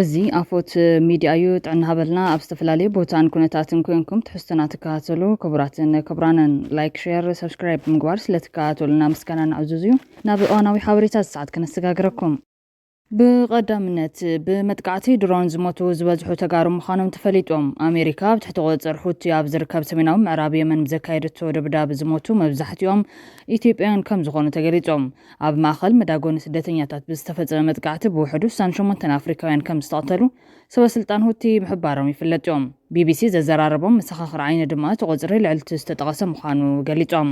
እዚ ኣፎት ሚድያ እዩ ጥዕና ሃበልና ኣብ ዝተፈላለዩ ቦታን ኩነታትን ኮይንኩም ትሕዝቶና ትከታተሉ ክቡራትን ክቡራንን ላይክ ሼር ሰብስክራይብ ምግባር ስለትከታተሉና ምስጋና ንዕዘዝ እዩ ናብ እዋናዊ ሓበሬታት ሰዓት ክነሰጋግረኩም ብቀዳምነት በመጥቃዕቲ ድሮን ዝሞቱ ዝበዝሑ ተጋሩ ምዃኖም ተፈሊጦም ኣሜሪካ ብትሕቲ ቁፅጥር ሁቲ ኣብ ዝርከብ ሰሜናዊ ምዕራብ የመን ብዘካየደቶ ድብዳብ ዝሞቱ መብዛሕትኦም ኢትዮጵያውያን ከም ዝኾኑ ተገሊጾም ኣብ ማእኸል መዳጎኒ ስደተኛታት ብዝተፈጸመ መጥቃዕቲ ብውሕዱ 68 ኣፍሪካውያን ከም ዝተቐተሉ ሰበስልጣን ሁቲ ምሕባሮም ይፍለጥ እዮም ቢቢሲ ዘዘራረቦም መሰኻኽር ዓይኒ ድማ እቲ ቁፅሪ ልዕልቲ ዝተጠቐሰ ምዃኑ ገሊጾም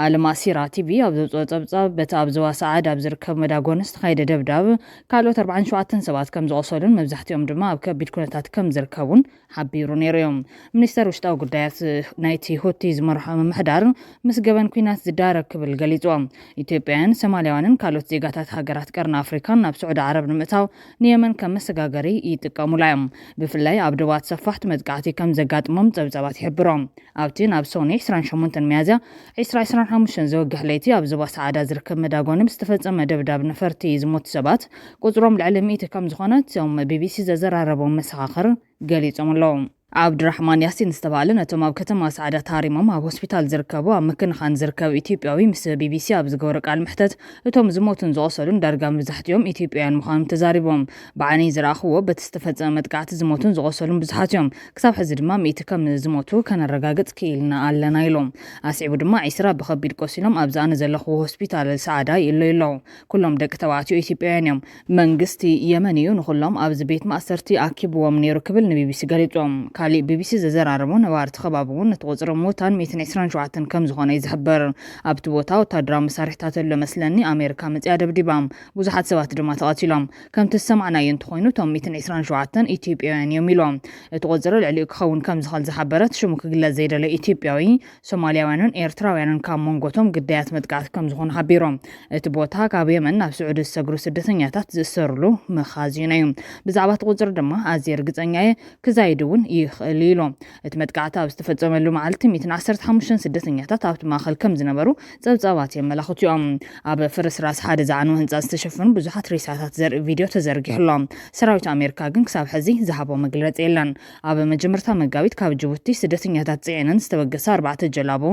ኣልማሲራ ቲቪ ኣብ ዘውፅኦ ፀብጻብ በቲ ኣብ ዞባ ሰዓድ ኣብ ዝርከብ መዳጎኒ ዝተኻየደ ደብዳብ ካልኦት 47 ሰባት ከም ዝቆሰሉን መብዛሕትኦም ድማ ኣብ ከቢድ ኩነታት ከም ዝርከቡን ሓቢሩ ነይሩ እዮም ሚኒስተር ውሽጣዊ ጉዳያት ናይቲ ሁቲ ዝመርሖ ምምሕዳር ምስ ገበን ኩናት ዝዳረግ ክብል ገሊጾም ኢትዮጵያውያን ሶማልያውያንን ካልኦት ዜጋታት ሃገራት ቀርኒ ኣፍሪካን ናብ ስዑድ ዓረብ ንምእታው ንየመን ከም መሰጋገሪ ይጥቀሙላ እዮም ብፍላይ ኣብ ደባት ሰፋሕቲ መጥቃዕቲ ከም ዘጋጥሞም ፀብጻባት ይሕብሮም ኣብቲ ናብ ሶኒ 28 ሚያዝያ 2025 ዘወግሕ ለይቲ ኣብ ዞባ ሰዓዳ ዝርከብ መዳጎኒ ብዝተፈጸመ ደብዳብ ነፈርቲ ዝሞቱ ሰባት ቁፅሮም ልዕሊ 100 ከም ዝኾነ እቶም ቢቢሲ ዘዘራረቦም መሰኻኽር ገሊጾም ኣለዉ ዓብድራሕማን ያሲን ዝተባሃለ ነቶም ኣብ ከተማ ሰዓዳ ታሪሞም ኣብ ሆስፒታል ዝርከቡ ኣብ ምክንኻን ዝርከብ ኢትዮጵያዊ ምስ ቢቢሲ ኣብ ዝገበረ ቃል ምሕተት እቶም ዝሞቱን ዝቆሰሉን ዳርጋ መብዛሕትኦም ኢትዮጵያውያን ምዃኖም ተዛሪቦም ብዓይነይ ዝረኣኽዎ በቲ ዝተፈጸመ መጥቃዕቲ ዝሞቱን ዝቆሰሉን ብዙሓት እዮም ክሳብ ሕዚ ድማ 100 ከም ዝሞቱ ከነረጋግጽ ክኢልና ኣለና ኢሎም ኣስዒቡ ድማ 20 ብከቢድ ቆሲሎም ኣብ ኣነ ዘለኽዎ ሆስፒታል ሰዓዳ ይለዩ ኣለዉ ኩሎም ደቂ ተባዕትዮ ኢትዮጵያውያን እዮም መንግስቲ የመን እዩ ንኩሎም ኣብዚ ቤት ማእሰርቲ ኣኪብዎም ነይሩ ክብል ንቢቢሲ ገሊጾም ካሊእ ቢቢሲ ዘዘራረቡ ነባርቲ ከባቢ እውን ነቲ ቁፅሪ ሙታን 127 ከም ዝኾነ ይዝሕበር ኣብቲ ቦታ ወታደራዊ መሳርሒታት ኣሎ መስለኒ ኣሜሪካ መፅያ ደብዲባም ብዙሓት ሰባት ድማ ተቐቲሎም ከምቲ ዝሰማዕናዮ እንተኮይኑ እቶም 127 ኢትዮጵያውያን እዮም ኢሎም እቲ ቁፅሪ ልዕሊኡ ክኸውን ከም ዝኽእል ዝሓበረት ሽሙ ክግለጽ ዘይደለ ኢትዮጵያዊ ሶማልያውያንን ኤርትራውያንን ካብ መንጎቶም ግዳያት መጥቃዕቲ ከም ዝኾኑ ሓቢሮም እቲ ቦታ ካብ የመን ናብ ስዑድ ዝሰግሩ ስደተኛታት ዝእሰሩሉ መኻዚን እዩ ብዛዕባ እቲ ቁፅሪ ድማ ኣዝየ ርግፀኛ እየ ክዛይድ እውን ይኽእል ኢሎም እቲ መጥቃዕቲ ኣብ ዝተፈጸመሉ መዓልቲ 115 ስደተኛታት ኣብቲ ማእኸል ከም ዝነበሩ ፀብጻባት የመላኽቱ እዮም ኣብ ፍርስራስ ሓደ ዝዓነወ ህንፃ ዝተሸፈኑ ብዙሓት ሬሳታት ዘርኢ ቪድዮ ተዘርጊሑ ኣሎ ሰራዊት ኣሜሪካ ግን ክሳብ ሕዚ ዝሃቦ መግለፂ የለን ኣብ መጀመርታ መጋቢት ካብ ጅቡቲ ስደተኛታት ጽዒነን ዝተበገሰ 4 ጀላቡ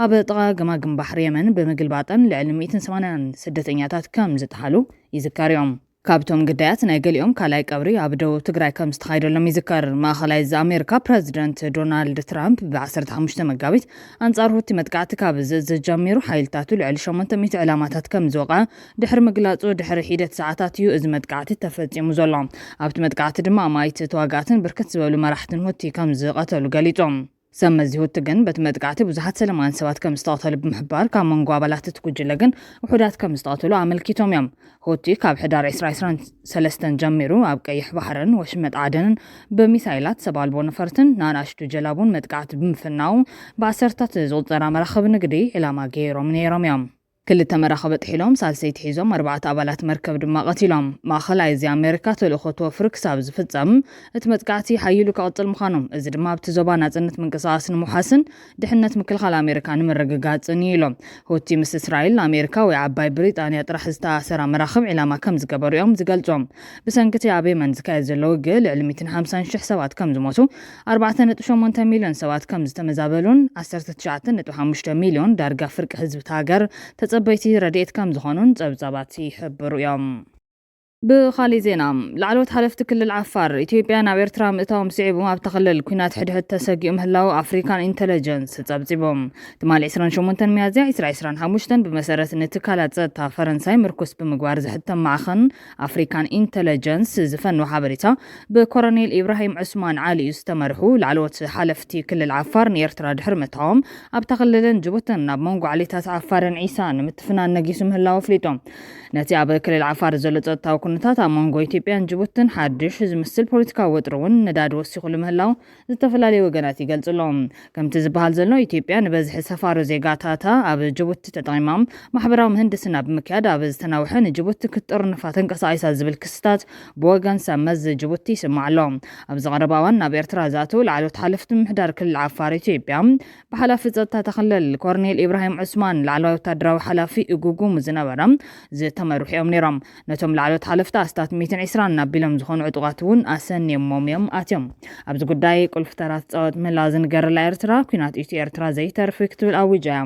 ኣብ ጥቓ ገማግም ባሕሪ የመን ብምግልባጠን ልዕሊ 180 ስደተኛታት ከም ዝተሓሉ ይዝከር እዮም ካብቶም ግዳያት ናይ ገሊኦም ካልኣይ ቀብሪ ኣብ ደቡብ ትግራይ ከም ዝተኻይደሎም ይዝከር ማእኸላይ ኣሜሪካ ፕረዚደንት ዶናልድ ትራምፕ ብ15 መጋቢት ኣንጻር ሁቲ መጥቃዕቲ ካብ ዝጀሚሩ ሓይልታቱ ልዕሊ 800 ዕላማታት ከም ዝወቕዐ ድሕሪ ምግላጹ ድሕሪ ሒደት ሰዓታት እዩ እዚ መጥቃዕቲ ተፈጺሙ ዘሎ ኣብቲ መጥቃዕቲ ድማ ማይቲ ተዋጋእትን ብርክት ዝበሉ መራሕትን ሁቲ ከም ዝቐተሉ ገሊጾም ሰመዚ ሁቲ ግን በቲ መጥቃዕቲ ብዙሓት ሰላማውያን ሰባት ከም ዝተቐተሉ ብምሕባር ካብ መንጎ ኣባላት እቲ ጉጅለ ግን ውሑዳት ከም ዝተቐተሉ ኣመልኪቶም እዮም ሁቲ ካብ ሕዳር 2023 ጀሚሩ ኣብ ቀይሕ ባሕርን ወሽመጥ ዓደንን በሚሳይላት ሰባልቦ ነፈርትን ናናሽቱ ጀላቡን መጥቃዕቲ ብምፍናው ብዓሰርታት ዝቁፀራ መራኸቢ ንግዲ ዕላማ ገይሮም ነይሮም እዮም ክልተ መራኸቢ ጥሒሎም ሳልሰይቲ ሒዞም 4 ኣባላት መርከብ ድማ ቀቲሎም ማእኸላይ እዚ ኣሜሪካ ተልእኾ ተወፍሪ ክሳብ ዝፍጸም እቲ መጥቃዕቲ ሓይሉ ክቕፅል ምዃኖም እዚ ድማ ኣብቲ ዞባ ናጽነት ምንቅስቓስ ንምሓስን ድሕነት ምክልኻል ኣሜሪካ ንምርግጋጽን ኢሎም ሁቲ ምስ እስራኤል ኣሜሪካ ወይ ዓባይ ብሪጣንያ ጥራሕ ዝተኣሰራ መራኸብ ዕላማ ከም ዝገበሩ እዮም ዝገልጾም ብሰንኪቲ ኣብ የመን ዝካየድ ዘሎ ውግእ ልዕሊ 150,000 ሰባት ከም ዝሞቱ 4.8 ሚልዮን ሰባት ከም ዝተመዛበሉን 19.5 ሚልዮን ዳርጋ ፍርቂ ህዝቢ ሃገር በይቲ ረድኤት ከም ዝኾኑን ፀብጻባት ይሕብሩ እዮም ብኻሊእ ዜና ላዕለዎት ሓለፍቲ ክልል ዓፋር ኢትዮጵያ ናብ ኤርትራ ምእታዎም ስዒቦም ኣብ ተኽልል ኩናት ሕድሕድ ተሰጊኡ ምህላው ኣፍሪካን ኢንተለጀንስ ፀብፂቦም ትማሊ 28 ሚያዝያ 2025 ብመሰረት ንትካላት ፀጥታ ፈረንሳይ ምርኩስ ብምግባር ዝሕተም ማዕኸን ኣፍሪካን ኢንተለጀንስ ዝፈንው ሓበሬታ ብኮሎኔል ኢብራሂም ዑስማን ዓሊ እዩ ዝተመርሑ ላዕለዎት ሓለፍቲ ክልል ዓፋር ንኤርትራ ድሕሪ ምእታዎም ኣብ ተኽልልን ጅቡትን ናብ መንጎ ዓሌታት ዓፋርን ዒሳን ምትፍናን ነጊሱ ምህላው ኣፍሊጦም ነቲ ኣብ ክልል ዓፋር ዘሎ ፀጥታዊ ኩነታት ኣብ መንጎ ኢትዮጵያን ጅቡትን ሓድሽ ዝመስል ፖለቲካዊ ወጥሪ እውን ነዳዲ ወሲኹሉ ምህላው ዝተፈላለዩ ወገናት ይገልጽሎም ከምቲ ዝበሃል ዘሎ ኢትዮጵያ ንበዝሒ ሰፋሮ ዜጋታታ ኣብ ጅቡቲ ተጠቒማ ማሕበራዊ ምህንድስና ብምክያድ ኣብ ዝተናውሐ ንጅቡቲ ክትጥርንፋ ተንቀሳቒሳ ዝብል ክስታት ብወገን ሰመዝ ጅቡቲ ይስማዕ ኣሎ ኣብ ዝቐረባ እዋን ናብ ኤርትራ ዝኣተው ላዕለዎት ሓለፍቲ ምምሕዳር ክልል ዓፋር ኢትዮጵያ ብሓላፊ ፀጥታ ተኽልል ኮሎኔል ኢብራሂም ዑስማን ላዕለዋይ ወታደራዊ ሓላፊ እጉጉም ዝነበረ ዝተመርሑ እዮም ነይሮም ነቶም ላዕለዎት ሓለፍታ ኣስታት 120 ናቢሎም ዝኾኑ ዕጡቃት እውን ኣሰንየሞም እዮም ኣትዮም ኣብዚ ጉዳይ ቁልፍ ተራት ጸወት ምህላው ዝንገረላ ኤርትራ ኩናት ኢትዮ ኤርትራ ዘይተርፍ ክትብል ኣውጃ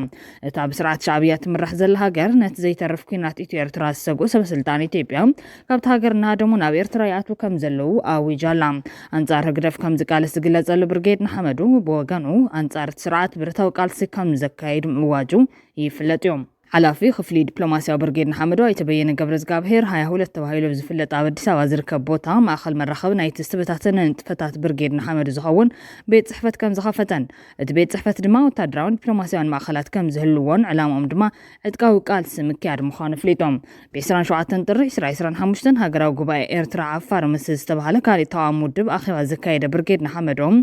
እታ ብስርዓት ሻዕብያ ትምራሕ ዘላ ሃገር ነቲ ዘይተርፍ ኩናት ኢትዮ ኤርትራ ዝሰግኡ ሰበስልጣን ኢትዮጵያ ካብቲ ሃገር እናሃደሙ ናብ ኤርትራ ይኣትዉ ከም ዘለዉ ኣውጃላ ኣንጻር ህግደፍ ከም ዝቃለስ ዝግለጸሉ ብርጌድ ንሓመዱ ብወገኑ ኣንጻር እቲ ስርዓት ብረታዊ ቃልሲ ከም ዘካይድ ምእዋጁ ይፍለጥ እዮም ሓላፊ ክፍሊ ዲፕሎማስያዊ ብርጌድ ንሓመዱ ኣይተበየነ ገብረ እግዚአብሔር 22 ተባሂሉ ዝፍለጥ ኣብ ኣዲስ ኣበባ ዝርከብ ቦታ ማእኸል መራኸቢ ናይቲ ዝተበታተነ ንጥፈታት ብርጌድ ንሓመዱ ዝኸውን ቤት ጽሕፈት ከም ዝኸፈተን እቲ ቤት ጽሕፈት ድማ ወታደራውን ዲፕሎማስያውን ማእኸላት ከም ዝህልዎን ዕላምኦም ድማ ዕጥቃዊ ቃልሲ ምክያድ ምዃኑ ፍሊጦም ብ27 ጥሪ 2025 ሃገራዊ ጉባኤ ኤርትራ ዓፋር ምስ ዝተባሃለ ካልእ ተቃውሞ ውድብ ኣኼባ ዘካየደ ብርጌድ ንሓመዶም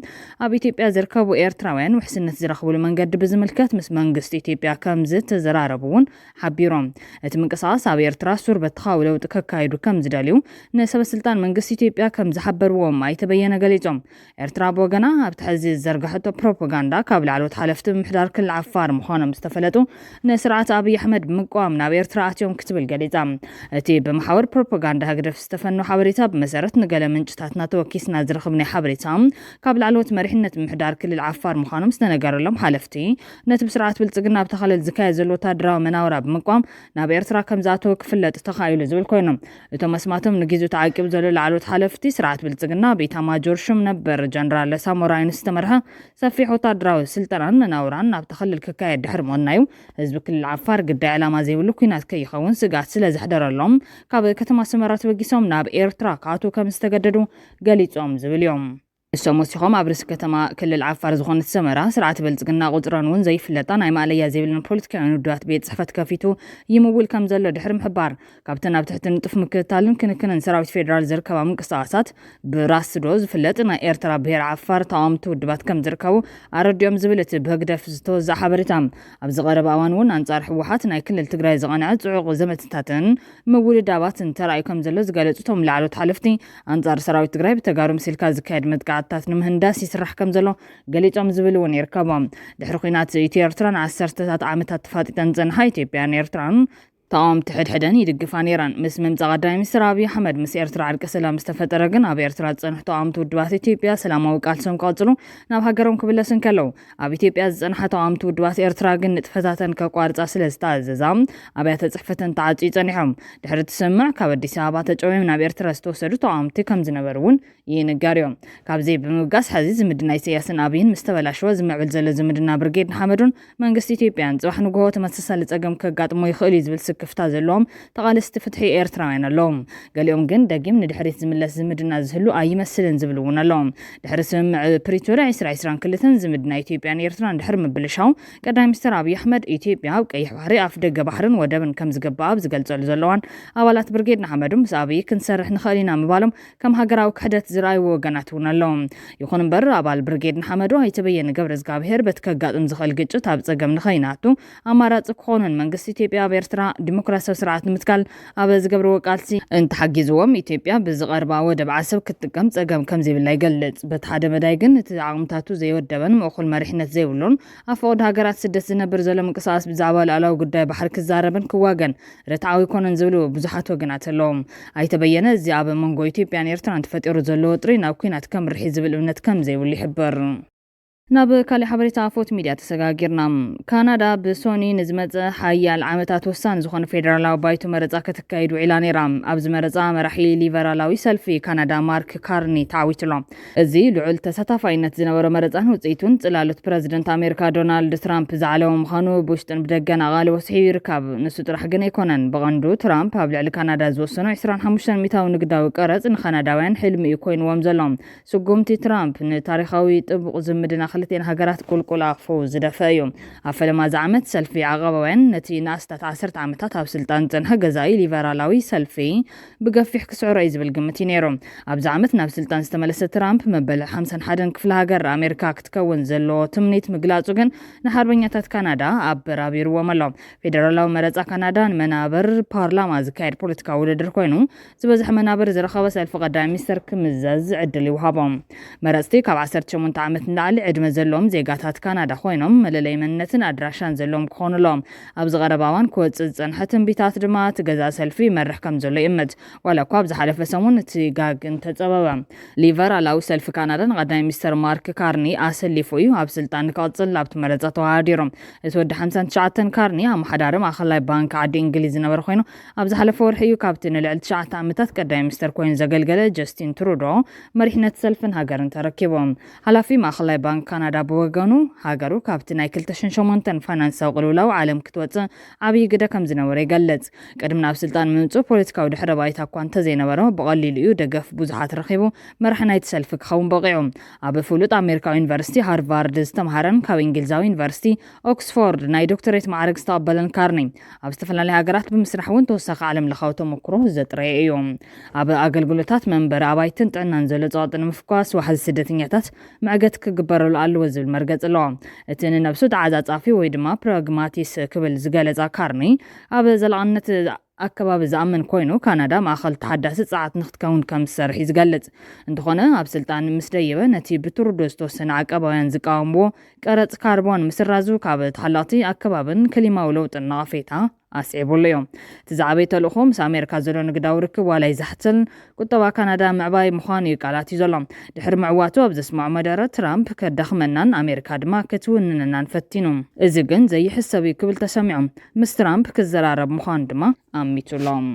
ኣብ ኢትዮጵያ ዝርከቡ ኤርትራውያን ውሕስነት ዝረኽብሉ መንገዲ ብዝምልከት ምስ መንግስቲ ኢትዮጵያ ከም ዝተዘራረቡ ሓቢሮም እቲ ምንቅስቓስ ኣብ ኤርትራ ሱር በተኻው ለውጢ ከካይዱ ከም ዝደልዩ ንሰበስልጣን መንግስቲ ኢትዮጵያ ከም ዝሓበርዎም ኣይተበየነ ገሊፆም ኤርትራ ብወገና ኣብቲ ሕዚ ዝዘርግሐቶ ፕሮፓጋንዳ ካብ ላዕለዎት ሓለፍቲ ምምሕዳር ክልል ዓፋር ምዃኖም ዝተፈለጡ ንስርዓት ኣብይ ኣሕመድ ብምቋም ናብ ኤርትራ ኣትዮም ክትብል ገሊፃ እቲ ብማሕበር ፕሮፓጋንዳ ህግደፍ ዝተፈኑ ሓበሬታ ብመሰረት ንገለ ምንጭታትና ተወኪስና ዝረኽብናይ ሓበሬታ ካብ ላዕለዎት መሪሕነት ምምሕዳር ክልል ዓፋር ምዃኖም ዝተነገረሎም ሓለፍቲ ነቲ ብስርዓት ብልጽግና ኣብ ተኻለል ዝካየድ ዘሎ ወታደራዊ መናውራ ብምቋም ናብ ኤርትራ ከም ዝኣተወ ክፍለጥ ተኻኢሉ ዝብል ኮይኖም እቶም መስማቶም ንግዜኡ ተዓቂቡ ዘሎ ላዕለዎት ሓለፍቲ ስርዓት ብልጽግና ቤታማጆር ሹም ነበር ጀነራል ሳሞራ ዩኑስ ዝተመርሐ ሰፊሕ ወታደራዊ ስልጠናን መናውራን ናብ ተኸልል ክካየድ ድሕሪ ምቕናዩ ህዝቢ ክልል ዓፋር ግዳይ ዕላማ ዘይብሉ ኩናት ከይኸውን ስጋት ስለ ዝሕደረሎም ካብ ከተማ ሰመራ ተበጊሶም ናብ ኤርትራ ክኣትዉ ከም ዝተገደዱ ገሊፆም ዝብል እዮም እሶሞሲኾም ኣብ ርእሲ ከተማ ክልል ዓፋር ዝኾነት ሰመራ ስርዓት ብልጽግና ቁፅረን እውን ዘይፍለጣ ናይ ማዕለያ ዘይብልን ፖለቲካዊ ውድባት ቤት ጽሕፈት ከፊቱ ይምውል ከም ዘሎ ድሕሪ ምሕባር ካብተን ኣብ ትሕቲ ንጡፍ ምክትታልን ክንክንን ሰራዊት ፌደራል ዝርከባ ምንቅስቓሳት ብራስዶ ዝፍለጥ ናይ ኤርትራ ብሄር ዓፋር ተቃወምቲ ውድባት ከም ዝርከቡ ኣረዲኦም ዝብል እቲ ብህግደፍ ዝተወዛእ ሓበሬታ ኣብ ዝቐረበ እዋን እውን አንጻር ህወሓት ናይ ክልል ትግራይ ዝቐንዐ ጽዑቕ ዘመትታትን ምውልዳባትን ተራእዩ ከም ዘሎ ዝገለጹቶም ላዕለዎት ሓለፍቲ አንጻር ሰራዊት ትግራይ ብተጋሩ ምሲልካ ዝካየድ መጥቃዕቲ ንምህንዳስ ይስራሕ ከም ዘሎ ገሊፆም ዝብል እውን ይርከቦም ድሕሪ ኩናት ኢትዮ ኤርትራን 10 ዓመታት ተፋጢጠን ዝጸንሓ ኢትዮጵያን ኤርትራን ተቃውምቲ ሕድሕደን ይድግፋ ነይረን ምስ ምምጻእ ቀዳማይ ሚኒስትር ኣብይ ኣሕመድ ምስ ኤርትራ ዕርቂ ሰላም ዝተፈጠረ ግን ኣብ ኤርትራ ዝጸንሑ ተቃውምቲ ውድባት ኢትዮጵያ ሰላማዊ ቃልሶም ክቐጽሉ ናብ ሃገሮም ክብለስን ከለዉ ኣብ ኢትዮጵያ ዝጸንሐ ተቃውምቲ ውድባት ኤርትራ ግን ንጥፈታተን ከቋርጻ ስለ ዝተኣዘዛ ኣብያተ ጽሕፈተን ተዓጽዩ ጸኒሖም ድሕሪ ትስምዕ ካብ ኣዲስ ኣበባ ተጨዊም ናብ ኤርትራ ዝተወሰዱ ተቃውምቲ ከም ዝነበሩ እውን ይንገር እዮም ካብዚ ብምብጋስ ሕዚ ዝምድና ኢሳያስን ኣብይን ምስ ተበላሸወ ዝምዕብል ዘሎ ዝምድና ብርጌድ ንሓመዱን መንግስቲ ኢትዮጵያን ጽባሕ ንግሆ ተመሳሳሊ ጸገም ከጋጥሞ ይኽእል እዩ ዝብል ክፍታ ዘለዎም ተቃለስቲ ፍትሒ ኤርትራውያን ኣለዎም ገሊኦም ግን ደጊም ንድሕሪት ዝምለስ ዝምድና ዝህሉ ኣይመስልን ዝብል እውን ኣለዎም ድሕሪ ስምምዕ ፕሪቶሪያ 2022 ዝምድና ኢትዮጵያን ኤርትራን ድሕሪ ምብልሻው ቀዳማይ ሚኒስትር ኣብይ ኣሕመድ ኢትዮጵያ ኣብ ቀይሕ ባሕሪ ኣፍ ደገ ባሕርን ወደብን ከም ዝግባእ ዝገልጸሉ ዘለዋን ኣባላት ብርጌድ ንሓመዱ ምስ ኣብይ ክንሰርሕ ንኽእል ኢና ምባሎም ከም ሃገራዊ ክሕደት ዝረኣዩ ወገናት እውን ኣለዎም ይኹን እምበር ኣባል ብርጌድ ንሓመዱ ኣይተበየነ ገብረ እግዚአብሔር በቲ ከጋጥም ዝኽእል ግጭት ኣብ ጸገም ንኸይናቱ ኣማራፂ ክኾኑን መንግስቲ ኢትዮጵያ ኣብ ኤርትራ ዲሞክራሲያዊ ስርዓት ምትካል ኣብ ዝገብርዎ ቃልሲ እንተሓጊዝዎም ኢትዮጵያ ብዝቐርባ ወደብ ዓሰብ ክትጥቀም ጸገም ከም ዘይብላ ይገልጽ በቲ ሓደ መዳይ ግን እቲ ዓቕምታቱ ዘይወደበን ምእኹል መሪሕነት ዘይብሉን ኣብ ፈቅድ ሃገራት ስደት ዝነብር ዘሎ ምንቅስቓስ ብዛዕባ ልዕላዊ ጉዳይ ባሕሪ ክዛረብን ክዋገን ርትዓዊ ይኮነን ዝብሉ ብዙሓት ወገናት ኣለዎም ኣይተበየነ እዚ ኣብ መንጎ ኢትዮጵያን ኤርትራን ተፈጢሩ ዘሎ ወጥሪ ናብ ኩናት ከምርሒ ዝብል እምነት ከም ዘይብሉ ይሕበር ናብ ካልእ ሓበሬታ ፎት ሚድያ ተሰጋጊርና ካናዳ ብሶኒ ንዝመፀ ሓያል ዓመታት ወሳኒ ዝኾነ ፌደራላዊ ባይቶ መረፃ ከተካይዱ ዒላ ነይራ ኣብዚ መረፃ መራሒ ሊበራላዊ ሰልፊ ካናዳ ማርክ ካርኒ ተዓዊትሎ እዚ ልዑል ተሳታፋይነት ዝነበረ መረፃን ውፅኢቱን ጽላሎት ፕረዚደንት ኣሜሪካ ዶናልድ ትራምፕ ዝዓለወ ምዃኑ ብውሽጥን ብደገን ኣቓሊ ወሲሑ ይርከብ ንሱ ጥራሕ ግን ኣይኮነን ብቐንዱ ትራምፕ ኣብ ልዕሊ ካናዳ ዝወሰኖ 25 ሚታዊ ንግዳዊ ቀረፅ ንካናዳውያን ሕልሚ እዩ ኮይንዎም ዘሎ ስጉምቲ ትራምፕ ንታሪኻዊ ጥቡቕ ዝምድና ክልቴን ሃገራት ቁልቁል ኣቕፎ ዝደፈ እዩ ኣብ ፈለማ ዓመት ሰልፊ ዓቐባውያን ነቲ ንኣስታት 10 ዓመታት ኣብ ስልጣን ዝጸንሐ ገዛኢ ሊበራላዊ ሰልፊ ብገፊሕ ክስዕሮ እዩ ዝብል ግምት ነይሩ ኣብዚ ዓመት ናብ ስልጣን ዝተመለሰ ትራምፕ መበል 51 ክፍለ ሃገር ኣሜሪካ ክትከውን ዘለዎ ትምኒት ምግላጹ ግን ንሓርበኛታት ካናዳ ኣበራቢርዎም ኣሎ ፌደራላዊ መረፃ ካናዳ ንመናበር ፓርላማ ዝካየድ ፖለቲካዊ ውድድር ኮይኑ ዝበዝሐ መናበር ዝረኸበ ሰልፊ ቀዳማይ ሚኒስትር ክምዘዝ ዕድል ይውሃቦም መረፅቲ ካብ 18 ዓመት ንላዕሊ ዕድመ ዘለዎም ዜጋታት ካናዳ ኮይኖም መለለይ መንነትን ኣድራሻን ዘለዎም ክኾኑሎም ኣብ ዝቐረባዋን ክወፅእ ዝጸንሐ ትንቢታት ድማ ትገዛ ሰልፊ መርሕ ከም ዘሎ ይእመት ዋላ እኳ ኣብ ዝሓለፈ ሰሙን እቲ ጋግ እንተጸበበ ሊበራላዊ ሰልፊ ካናዳን ቀዳማይ ሚኒስትር ማርክ ካርኒ ኣሰሊፉ እዩ ኣብ ስልጣን ክቕጽል ኣብ ትመረጻ ተዋሃዲሮም እቲ ወዲ 59 ካርኒ ኣመሓዳሪ ማእኸላይ ባንክ ዓዲ እንግሊዝ ዝነበረ ኮይኑ ኣብ ዝሓለፈ ወርሒ እዩ ካብቲ ንልዕሊ 9 ዓመታት ቀዳማይ ሚኒስትር ኮይኑ ዘገልገለ ጀስቲን ትሩዶ መሪሕነት ሰልፍን ሃገርን ተረኪቦም ሓላፊ ማእኸላይ ባንክ ካናዳ ብወገኑ ሃገሩ ካብቲ ናይ 2008 ፋይናንሳዊ ቅልውላው ዓለም ክትወፅእ ዓብይ ግደ ከም ዝነበረ ይገልጽ ቅድሚ ናብ ስልጣን ምምጽእ ፖለቲካዊ ድሕረ ባይታ እኳ እንተዘይነበረ ብቐሊሉ እዩ ደገፍ ብዙሓት ረኺቡ መራሒ ናይቲ ሰልፊ ክኸውን በቂዑ ኣብ ፍሉጥ ኣሜሪካዊ ዩኒቨርሲቲ ሃርቫርድ ዝተምሃረን ካብ እንግሊዛዊ ዩኒቨርሲቲ ኦክስፎርድ ናይ ዶክተሬት ማዕረግ ዝተቐበለን ካርኒ ኣብ ዝተፈላለዩ ሃገራት ብምስራሕ እውን ተወሳኺ ዓለም ለኻዊ ተመክሮ ዘጥረየ እዩ ኣብ ኣገልግሎታት መንበሪ ኣባይትን ጥዕናን ዘሎ ጸቕጢ ንምፍኳስ ዋሕዚ ስደተኛታት መዕገት ክግበረሉ ኣለዎ ዝብል መርገጽ ኣለዎ እቲ ንነብሱ ተዓጻጻፊ ወይ ድማ ፕራግማቲስ ክብል ዝገለጻ ካርኒ ኣብ ዘላቕነት ኣከባቢ ዝኣምን ኮይኑ ካናዳ ማእኸል ተሓዳሲ ጸዓት ንኽትከውን ከም ዝሰርሕ ዝገልጽ እንተኾነ ኣብ ስልጣን ምስ ደይበ ነቲ ብትሩዶ ዝተወሰነ ዓቀባውያን ዝቃወምዎ ቀረጽ ካርቦን ምስራዙ ካብ ተሓላቕቲ ኣከባብን ክሊማዊ ለውጥን ነቐፌታ ኣስዒቡሉ እዮም እቲ ዝዓበየ ተልእኾ ምስ ኣሜሪካ ዘሎ ንግዳዊ ርክብ ዋላይ ዝሕትልን ቁጠባ ካናዳ ምዕባይ ምዃኑ እዩ ቃላት እዩ ዘሎ ድሕሪ ምዕዋቱ ኣብ ዘስማዑ መደረ ትራምፕ ከዳኽመናን ኣሜሪካ ድማ ክትውንነናን ፈቲኑ እዚ ግን ዘይሕሰብ እዩ ክብል ተሰሚዖም ምስ ትራምፕ ክዘራረብ ምዃኑ ድማ ኣሚቱሎም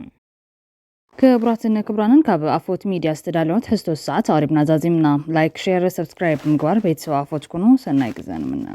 ክቡራትን ክቡራንን ካብ ኣፎት ሚድያ ዝተዳለወት ሕዝቶ ሰዓት ኣቕሪብና ዛዚምና ላይክ ሼር ሰብስክራይብ ምግባር ቤተሰብ ኣፎት ኩኑ ሰናይ ግዜ ንምነ